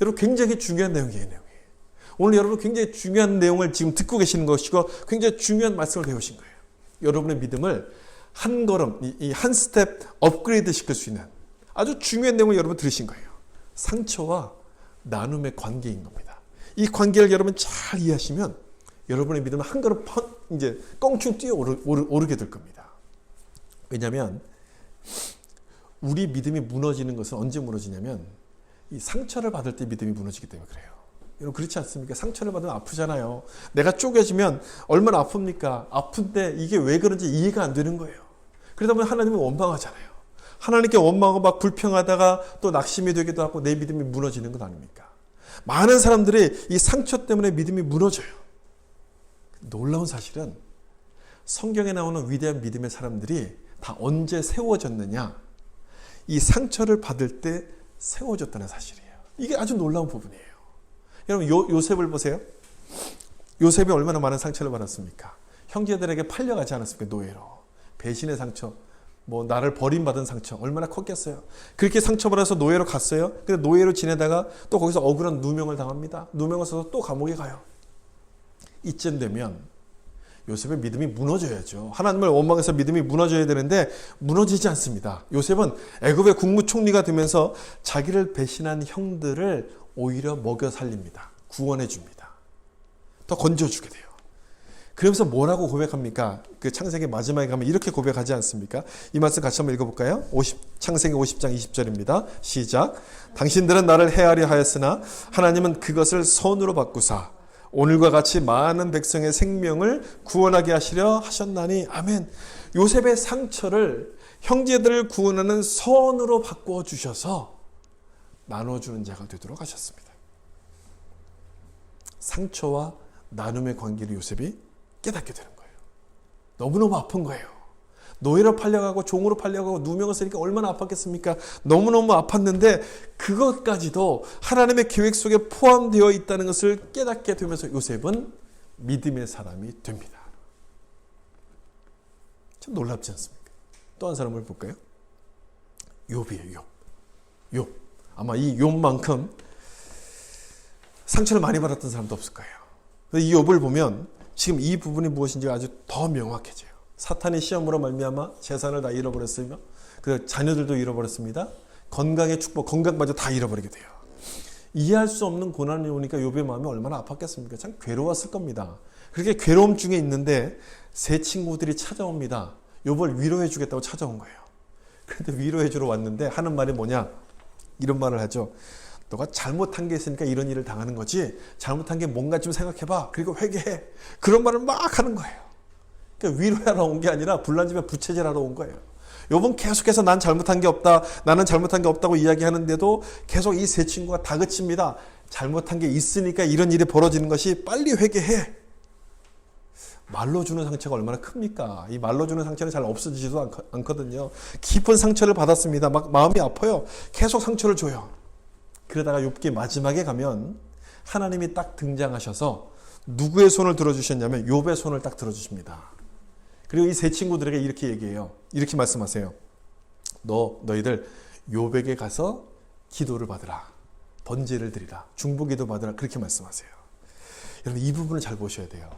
여러분 굉장히 중요한 내용이에요. 오늘 여러분 굉장히 중요한 내용을 지금 듣고 계시는 것이고 굉장히 중요한 말씀을 배우신 거예요. 여러분의 믿음을 한 걸음, 한 스텝 업그레이드 시킬 수 있는 아주 중요한 내용을 여러분 들으신 거예요. 상처와 나눔의 관계인 겁니다. 이 관계를 여러분 잘 이해하시면 여러분의 믿음은 한 걸음 이제 껑충 뛰어 오르게 될 겁니다. 왜냐하면 우리 믿음이 무너지는 것은 언제 무너지냐면 이 상처를 받을 때 믿음이 무너지기 때문에 그래요. 여러분 그렇지 않습니까? 상처를 받으면 아프잖아요. 내가 쪼개지면 얼마나 아픕니까? 아픈데 이게 왜 그런지 이해가 안 되는 거예요. 그러다 보면 하나님은 원망하잖아요. 하나님께 원망하고 막 불평하다가 또 낙심이 되기도 하고 내 믿음이 무너지는 것 아닙니까? 많은 사람들이 이 상처 때문에 믿음이 무너져요. 놀라운 사실은 성경에 나오는 위대한 믿음의 사람들이 다 언제 세워졌느냐? 이 상처를 받을 때 세워졌다는 사실이에요. 이게 아주 놀라운 부분이에요. 여러분 요셉을 보세요. 요셉이 얼마나 많은 상처를 받았습니까? 형제들에게 팔려가지 않았습니까? 노예로. 배신의 상처, 나를 버림받은 상처 얼마나 컸겠어요. 그렇게 상처받아서 노예로 갔어요. 근데 노예로 지내다가 또 거기서 억울한 누명을 당합니다. 누명을 써서 또 감옥에 가요. 이쯤 되면 요셉의 믿음이 무너져야죠. 하나님을 원망해서 믿음이 무너져야 되는데 무너지지 않습니다. 요셉은 애굽의 국무총리가 되면서 자기를 배신한 형들을 오히려 먹여 살립니다. 구원해 줍니다. 더 건져주게 돼요. 그러면서 뭐라고 고백합니까? 그 창세기 마지막에 가면 이렇게 고백하지 않습니까? 이 말씀 같이 한번 읽어볼까요? 창세기 50장 20절입니다. 시작. 당신들은 나를 해하려 하였으나 하나님은 그것을 선으로 바꾸사 오늘과 같이 많은 백성의 생명을 구원하게 하시려 하셨나니 아멘. 요셉의 상처를 형제들을 구원하는 선으로 바꾸어 주셔서 나눠주는 자가 되도록 하셨습니다. 상처와 나눔의 관계를 요셉이 깨닫게 되는 거예요. 너무너무 아픈 거예요. 노예로 팔려가고 종으로 팔려가고 누명을 쓰니까 얼마나 아팠겠습니까? 너무너무 아팠는데 그것까지도 하나님의 계획 속에 포함되어 있다는 것을 깨닫게 되면서 요셉은 믿음의 사람이 됩니다. 참 놀랍지 않습니까? 또 한 사람을 볼까요? 욥이에요. 욥. 아마 이 욥만큼 상처를 많이 받았던 사람도 없을 거예요. 이 욥을 보면 지금 이 부분이 무엇인지 아주 더 명확해져요. 사탄의 시험으로 말미암아 재산을 다 잃어버렸으며 그 자녀들도 잃어버렸습니다. 건강의 축복, 건강마저 다 잃어버리게 돼요. 이해할 수 없는 고난이 오니까 욥의 마음이 얼마나 아팠겠습니까? 참 괴로웠을 겁니다. 그렇게 괴로움 중에 있는데 세 친구들이 찾아옵니다. 욥을 위로해 주겠다고 찾아온 거예요. 그런데 위로해 주러 왔는데 하는 말이 뭐냐? 이런 말을 하죠. 너가 잘못한 게 있으니까 이런 일을 당하는 거지 잘못한 게 뭔가 좀 생각해봐. 그리고 회개해. 그런 말을 막 하는 거예요. 그러니까 위로하러 온 게 아니라 불난 집에 부채질하러 온 거예요. 욥은 계속해서 난 잘못한 게 없다. 나는 잘못한 게 없다고 이야기하는데도 계속 이 세 친구가 다그칩니다. 잘못한 게 있으니까 이런 일이 벌어지는 것이 빨리 회개해. 말로 주는 상처가 얼마나 큽니까? 이 말로 주는 상처는 잘 없어지지도 않거든요. 깊은 상처를 받았습니다. 막 마음이 아파요. 계속 상처를 줘요. 그러다가 욥기 마지막에 가면 하나님이 딱 등장하셔서 누구의 손을 들어주셨냐면 욥의 손을 딱 들어주십니다. 그리고 이 세 친구들에게 이렇게 얘기해요. 이렇게 말씀하세요. 너희들 욥에게 가서 기도를 받으라. 번제를 드리라. 중보기도 받으라. 그렇게 말씀하세요. 여러분 이 부분을 잘 보셔야 돼요.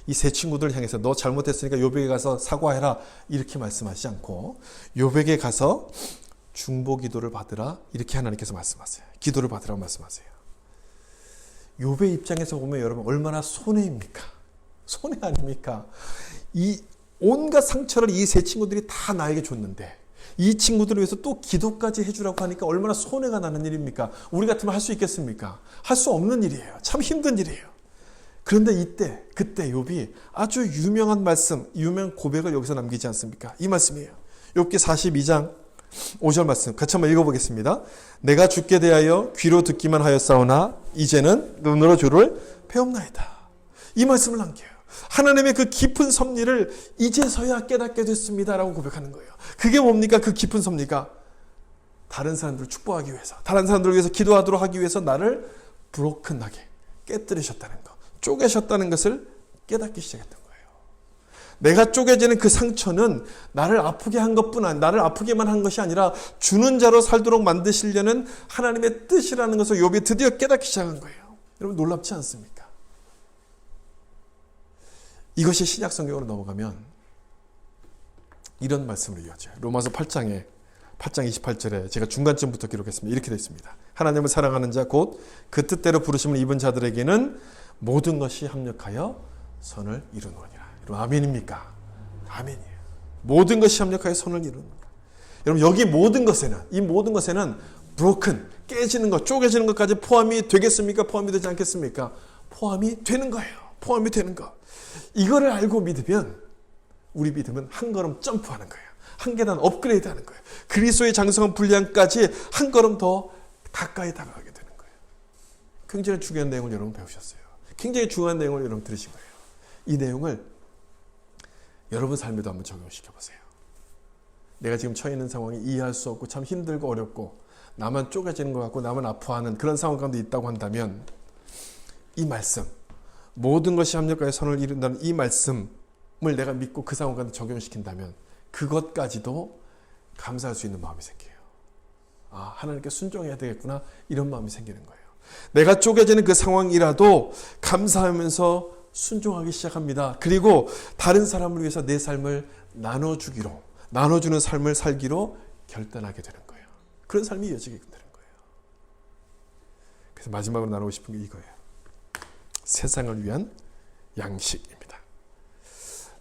이 세 친구들을 향해서 너 잘못했으니까 욥에게 가서 사과해라. 이렇게 말씀하시지 않고 욥에게 가서 중보기도를 받으라. 이렇게 하나님께서 말씀하세요. 기도를 받으라고 말씀하세요. 욥의 입장에서 보면 여러분 얼마나 손해입니까? 손해 아닙니까? 이 온갖 상처를 이 세 친구들이 다 나에게 줬는데 이 친구들을 위해서 또 기도까지 해주라고 하니까 얼마나 손해가 나는 일입니까? 우리 같으면 할 수 있겠습니까? 할 수 없는 일이에요. 참 힘든 일이에요. 그런데 그때 욥이 아주 유명한 말씀, 유명한 고백을 여기서 남기지 않습니까? 이 말씀이에요. 욥기 42장 5절 말씀 같이 한번 읽어보겠습니다. 내가 주께 대하여 귀로 듣기만 하였사오나 이제는 눈으로 주를 배움나이다. 이 말씀을 남겨요. 하나님의 그 깊은 섭리를 이제서야 깨닫게 됐습니다라고 고백하는 거예요. 그게 뭡니까? 그 깊은 섭리가 다른 사람들을 축복하기 위해서, 다른 사람들을 위해서 기도하도록 하기 위해서 나를 브로큰하게 깨뜨리셨다는 것, 쪼개셨다는 것을 깨닫기 시작했던 거예요. 내가 쪼개지는 그 상처는 나를 아프게 한 것뿐 아니라, 나를 아프게만 한 것이 아니라 주는 자로 살도록 만드시려는 하나님의 뜻이라는 것을 욥이 드디어 깨닫기 시작한 거예요. 여러분 놀랍지 않습니까? 이것이 신약 성경으로 넘어가면 이런 말씀으로 이어져요. 로마서 8장 28절에 제가 중간쯤부터 기록했습니다. 이렇게 되어 있습니다. 하나님을 사랑하는 자 곧 그 뜻대로 부르심을 입은 자들에게는 모든 것이 합력하여 선을 이루느니라. 여러분 아멘입니까? 아멘이에요. 모든 것이 합력하여 선을 이루느니라. 여러분 여기 모든 것에는, 이 모든 것에는 broken, 깨지는 것, 쪼개지는 것까지 포함이 되겠습니까? 포함이 되지 않겠습니까? 포함이 되는 거예요. 포함이 되는 것. 이거를 알고 믿으면 우리 믿음은 한 걸음 점프하는 거예요. 한 계단 업그레이드 하는 거예요. 그리스도의 장성한 분량까지 한 걸음 더 가까이 다가가게 되는 거예요. 굉장히 중요한 내용을 여러분 배우셨어요. 굉장히 중요한 내용을 여러분 들으신 거예요. 이 내용을 여러분 삶에도 한번 적용시켜 보세요. 내가 지금 처해 있는 상황이 이해할 수 없고 참 힘들고 어렵고 나만 쪼개지는 것 같고 나만 아파하는 그런 상황 가운데 있다고 한다면 이 말씀, 모든 것이 합력하여 선을 이룬다는 이 말씀을 내가 믿고 그 상황 가운데 적용시킨다면 그것까지도 감사할 수 있는 마음이 생겨요. 아, 하나님께 순종해야 되겠구나, 이런 마음이 생기는 거예요. 내가 쪼개지는 그 상황이라도 감사하면서 순종하기 시작합니다. 그리고 다른 사람을 위해서 내 삶을 나눠주는 삶을 살기로 결단하게 되는 거예요. 그런 삶이 이어지게 되는 거예요. 그래서 마지막으로 나누고 싶은 게 이거예요. 세상을 위한 양식입니다.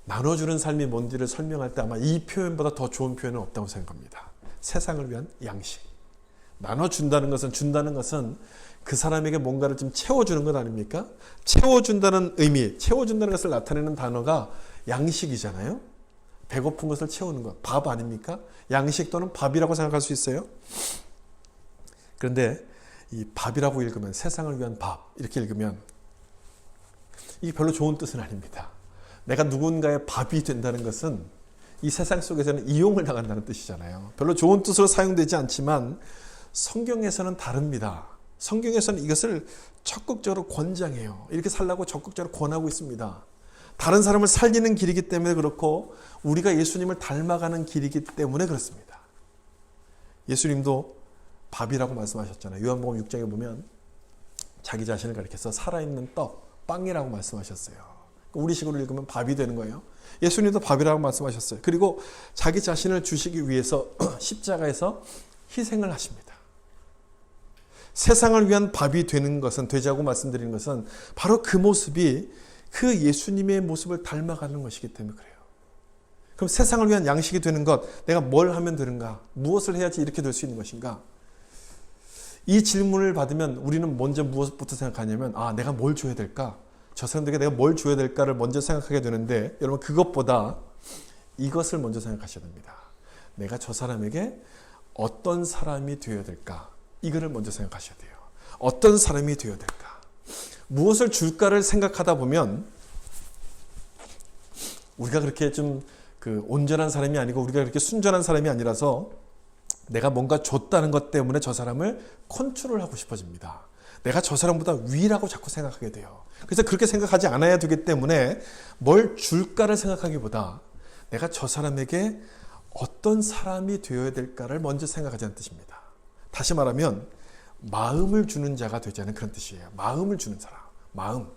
나눠주는 삶이 뭔지를 설명할 때 아마 이 표현보다 더 좋은 표현은 없다고 생각합니다. 세상을 위한 양식. 나눠준다는 것은 그 사람에게 뭔가를 좀 채워주는 것 아닙니까? 채워준다는 의미, 채워준다는 것을 나타내는 단어가 양식이잖아요. 배고픈 것을 채우는 것, 밥 아닙니까? 양식 또는 밥이라고 생각할 수 있어요. 그런데 이 밥이라고 읽으면, 세상을 위한 밥 이렇게 읽으면 이게 별로 좋은 뜻은 아닙니다. 내가 누군가의 밥이 된다는 것은 이 세상 속에서는 이용을 당한다는 뜻이잖아요. 별로 좋은 뜻으로 사용되지 않지만 성경에서는 다릅니다. 성경에서는 이것을 적극적으로 권장해요. 이렇게 살라고 적극적으로 권하고 있습니다. 다른 사람을 살리는 길이기 때문에 그렇고 우리가 예수님을 닮아가는 길이기 때문에 그렇습니다. 예수님도 밥이라고 말씀하셨잖아요. 요한복음 6장에 보면 자기 자신을 가리켜서 살아있는 떡, 빵이라고 말씀하셨어요. 우리식으로 읽으면 밥이 되는 거예요. 예수님도 밥이라고 말씀하셨어요. 그리고 자기 자신을 주시기 위해서 십자가에서 희생을 하십니다. 세상을 위한 밥이 되는 것은, 되자고 말씀드리는 것은 바로 그 모습이 그 예수님의 모습을 닮아가는 것이기 때문에 그래요. 그럼 세상을 위한 양식이 되는 것, 내가 뭘 하면 되는가? 무엇을 해야지 이렇게 될 수 있는 것인가? 이 질문을 받으면 우리는 먼저 무엇부터 생각하냐면, 아, 내가 뭘 줘야 될까? 저 사람들에게 내가 뭘 줘야 될까를 먼저 생각하게 되는데, 여러분 그것보다 이것을 먼저 생각하셔야 됩니다. 내가 저 사람에게 어떤 사람이 되어야 될까? 이거를 먼저 생각하셔야 돼요. 어떤 사람이 되어야 될까? 무엇을 줄까를 생각하다 보면 우리가 그렇게 좀 온전한 사람이 아니고 우리가 그렇게 순전한 사람이 아니라서 내가 뭔가 줬다는 것 때문에 저 사람을 컨트롤하고 싶어집니다. 내가 저 사람보다 위라고 자꾸 생각하게 돼요. 그래서 그렇게 생각하지 않아야 되기 때문에 뭘 줄까를 생각하기보다 내가 저 사람에게 어떤 사람이 되어야 될까를 먼저 생각하자는 뜻입니다. 다시 말하면 마음을 주는 자가 되자는 그런 뜻이에요. 마음을 주는 사람, 마음.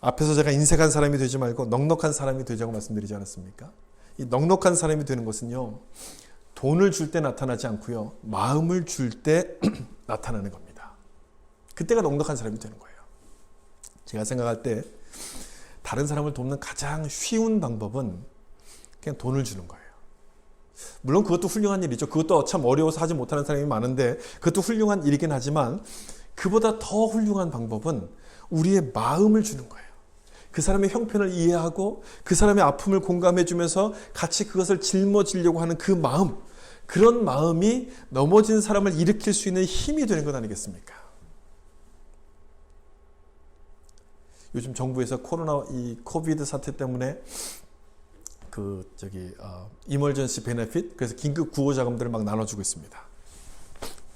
앞에서 제가 인색한 사람이 되지 말고 넉넉한 사람이 되자고 말씀드리지 않았습니까? 이 넉넉한 사람이 되는 것은요, 돈을 줄 때 나타나지 않고요, 마음을 줄 때 나타나는 겁니다. 그때가 넉넉한 사람이 되는 거예요. 제가 생각할 때 다른 사람을 돕는 가장 쉬운 방법은 그냥 돈을 주는 거예요. 물론 그것도 훌륭한 일이죠. 그것도 참 어려워서 하지 못하는 사람이 많은데 그것도 훌륭한 일이긴 하지만 그보다 더 훌륭한 방법은 우리의 마음을 주는 거예요. 그 사람의 형편을 이해하고 그 사람의 아픔을 공감해 주면서 같이 그것을 짊어지려고 하는 그 마음, 그런 마음이 넘어진 사람을 일으킬 수 있는 힘이 되는 것 아니겠습니까? 요즘 정부에서 이 코비드 사태 때문에 이멀전시 베네핏, 그래서 긴급 구호 자금들을 막 나눠주고 있습니다.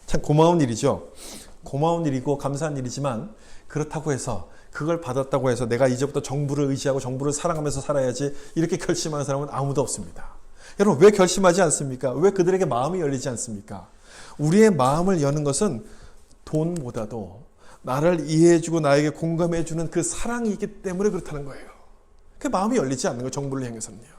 참 고마운 일이죠. 고마운 일이고 감사한 일이지만, 그렇다고 해서 그걸 받았다고 해서 내가 이제부터 정부를 의지하고 정부를 사랑하면서 살아야지 이렇게 결심하는 사람은 아무도 없습니다. 여러분, 왜 결심하지 않습니까? 왜 그들에게 마음이 열리지 않습니까? 우리의 마음을 여는 것은 돈보다도 나를 이해해주고 나에게 공감해주는 그 사랑이 있기 때문에 그렇다는 거예요. 그 마음이 열리지 않는 거예요. 정부를 향해서는요.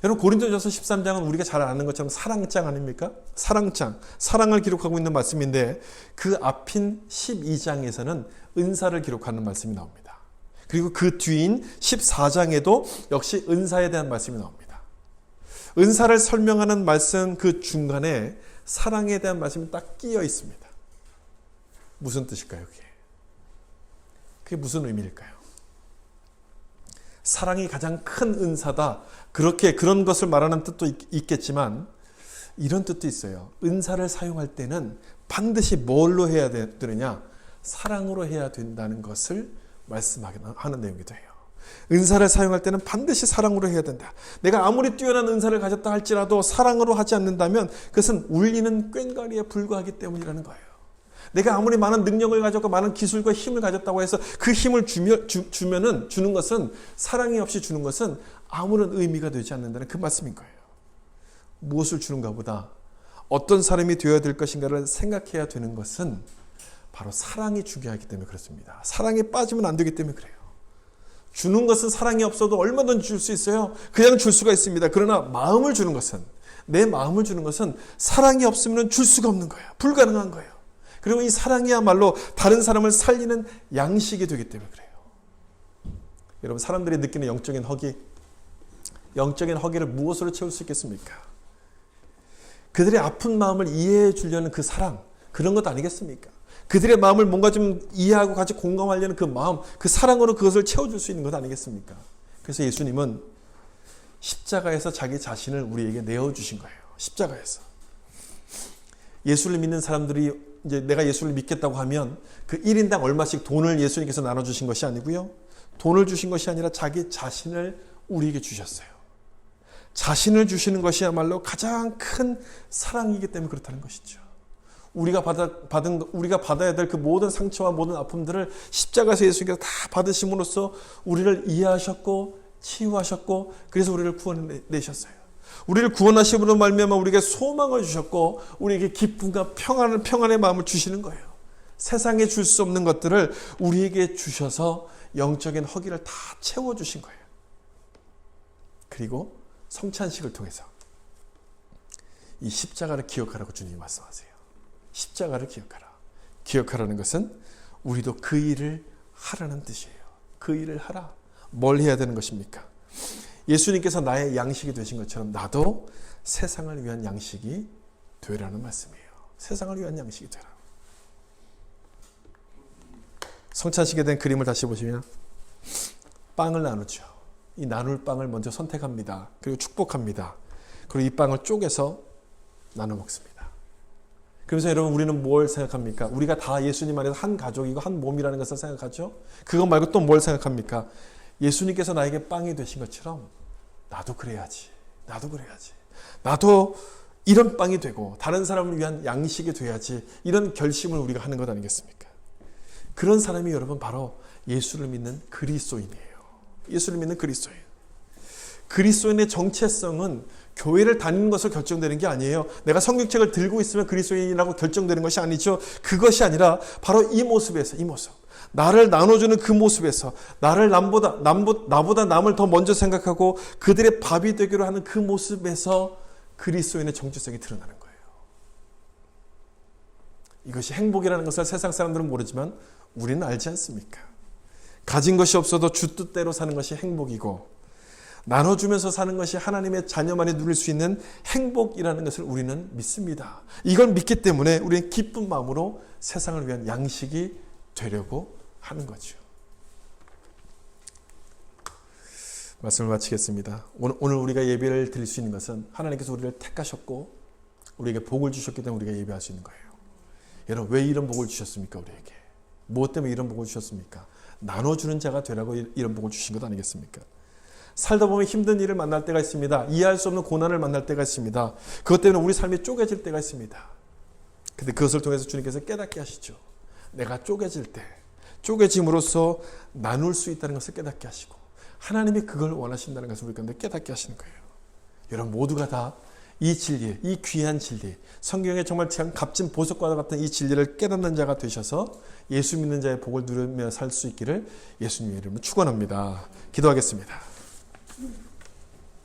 여러분, 고린도전서 13장은 우리가 잘 아는 것처럼 사랑장 아닙니까? 사랑장, 사랑을 기록하고 있는 말씀인데, 그 앞인 12장에서는 은사를 기록하는 말씀이 나옵니다. 그리고 그 뒤인 14장에도 역시 은사에 대한 말씀이 나옵니다. 은사를 설명하는 말씀 그 중간에 사랑에 대한 말씀이 딱 끼어 있습니다. 무슨 뜻일까요, 그게? 그게 무슨 의미일까요? 사랑이 가장 큰 은사다. 그런 것을 말하는 뜻도 있겠지만, 이런 뜻도 있어요. 은사를 사용할 때는 반드시 뭘로 해야 되느냐? 사랑으로 해야 된다는 것을 말씀하는 내용이기도 해요. 은사를 사용할 때는 반드시 사랑으로 해야 된다. 내가 아무리 뛰어난 은사를 가졌다 할지라도 사랑으로 하지 않는다면 그것은 울리는 꽹과리에 불과하기 때문이라는 거예요. 내가 아무리 많은 능력을 가졌고 많은 기술과 힘을 가졌다고 해서 그 힘을 주는 것은, 사랑이 없이 주는 것은 아무런 의미가 되지 않는다는 그 말씀인 거예요. 무엇을 주는가 보다 어떤 사람이 되어야 될 것인가를 생각해야 되는 것은 바로 사랑이 중요하기 때문에 그렇습니다. 사랑에 빠지면 안 되기 때문에 그래요. 주는 것은 사랑이 없어도 얼마든지 줄 수 있어요. 그냥 줄 수가 있습니다. 그러나 마음을 주는 것은, 내 마음을 주는 것은 사랑이 없으면 줄 수가 없는 거예요. 불가능한 거예요. 그리고 이 사랑이야말로 다른 사람을 살리는 양식이 되기 때문에 그래요. 여러분, 사람들이 느끼는 영적인 허기를 무엇으로 채울 수 있겠습니까? 그들의 아픈 마음을 이해해 주려는 그 사랑, 그런 것 아니겠습니까? 그들의 마음을 뭔가 좀 이해하고 같이 공감하려는 그 마음, 그 사랑으로 그것을 채워줄 수 있는 것 아니겠습니까? 그래서 예수님은 십자가에서 자기 자신을 우리에게 내어주신 거예요. 십자가에서. 예수를 믿는 사람들이 이제 내가 예수를 믿겠다고 하면 그 1인당 얼마씩 돈을 예수님께서 나눠주신 것이 아니고요. 돈을 주신 것이 아니라 자기 자신을 우리에게 주셨어요. 자신을 주시는 것이야말로 가장 큰 사랑이기 때문에 그렇다는 것이죠. 우리가 받아야 될 그 모든 상처와 모든 아픔들을 십자가에서 예수님께서 다 받으심으로써 우리를 이해하셨고 치유하셨고, 그래서 우리를 구원내셨어요. 우리를 구원하심으로 말미암아 우리에게 소망을 주셨고, 우리에게 기쁨과 평안의 마음을 주시는 거예요. 세상에 줄 수 없는 것들을 우리에게 주셔서 영적인 허기를 다 채워주신 거예요. 그리고 성찬식을 통해서 이 십자가를 기억하라고 주님이 말씀하세요. 십자가를 기억하라. 기억하라는 것은 우리도 그 일을 하라는 뜻이에요. 그 일을 하라. 뭘 해야 되는 것입니까? 예수님께서 나의 양식이 되신 것처럼 나도 세상을 위한 양식이 되라는 말씀이에요. 세상을 위한 양식이 되라. 성찬식에 대한 그림을 다시 보시면 빵을 나누죠. 이 나눌 빵을 먼저 선택합니다. 그리고 축복합니다. 그리고 이 빵을 쪼개서 나눠 먹습니다. 그래서 여러분, 우리는 뭘 생각합니까? 우리가 다 예수님 안에서 한 가족이고 한 몸이라는 것을 생각하죠. 그거 말고 또 뭘 생각합니까? 예수님께서 나에게 빵이 되신 것처럼 나도 그래야지. 나도 이런 빵이 되고 다른 사람을 위한 양식이 돼야지. 이런 결심을 우리가 하는 것 아니겠습니까? 그런 사람이 여러분 바로 예수를 믿는 그리스도인이에요. 예수를 믿는 그리스도인. 그리스도인의 정체성은 교회를 다니는 것으로 결정되는 게 아니에요. 내가 성경책을 들고 있으면 그리스도인이라고 결정되는 것이 아니죠. 그것이 아니라 바로 이 모습에서, 이 모습. 나를 나눠주는 그 모습에서, 나보다 남을 더 먼저 생각하고 그들의 밥이 되기로 하는 그 모습에서 그리스도인의 정체성이 드러나는 거예요. 이것이 행복이라는 것을 세상 사람들은 모르지만 우리는 알지 않습니까? 가진 것이 없어도 주 뜻대로 사는 것이 행복이고, 나눠주면서 사는 것이 하나님의 자녀만이 누릴 수 있는 행복이라는 것을 우리는 믿습니다. 이걸 믿기 때문에 우리는 기쁜 마음으로 세상을 위한 양식이 되려고 하는 거죠. 말씀을 마치겠습니다. 오늘 우리가 예배를 드릴 수 있는 것은 하나님께서 우리를 택하셨고 우리에게 복을 주셨기 때문에 우리가 예배할 수 있는 거예요. 여러분, 왜 이런 복을 주셨습니까? 우리에게 무엇 때문에 이런 복을 주셨습니까? 나눠주는 자가 되라고 이런 복을 주신 것 아니겠습니까? 살다 보면 힘든 일을 만날 때가 있습니다. 이해할 수 없는 고난을 만날 때가 있습니다. 그것 때문에 우리 삶이 쪼개질 때가 있습니다. 근데 그것을 통해서 주님께서 깨닫게 하시죠. 내가 쪼개질 때, 쪼개짐으로써 나눌 수 있다는 것을 깨닫게 하시고 하나님이 그걸 원하신다는 것을 우리 가운데 깨닫게 하시는 거예요. 여러분 모두가 다 이 진리, 이 귀한 진리, 성경에 정말 값진 보석과 같은 이 진리를 깨닫는 자가 되셔서 예수 믿는 자의 복을 누리며 살 수 있기를 예수님의 이름으로 축원합니다. 기도하겠습니다.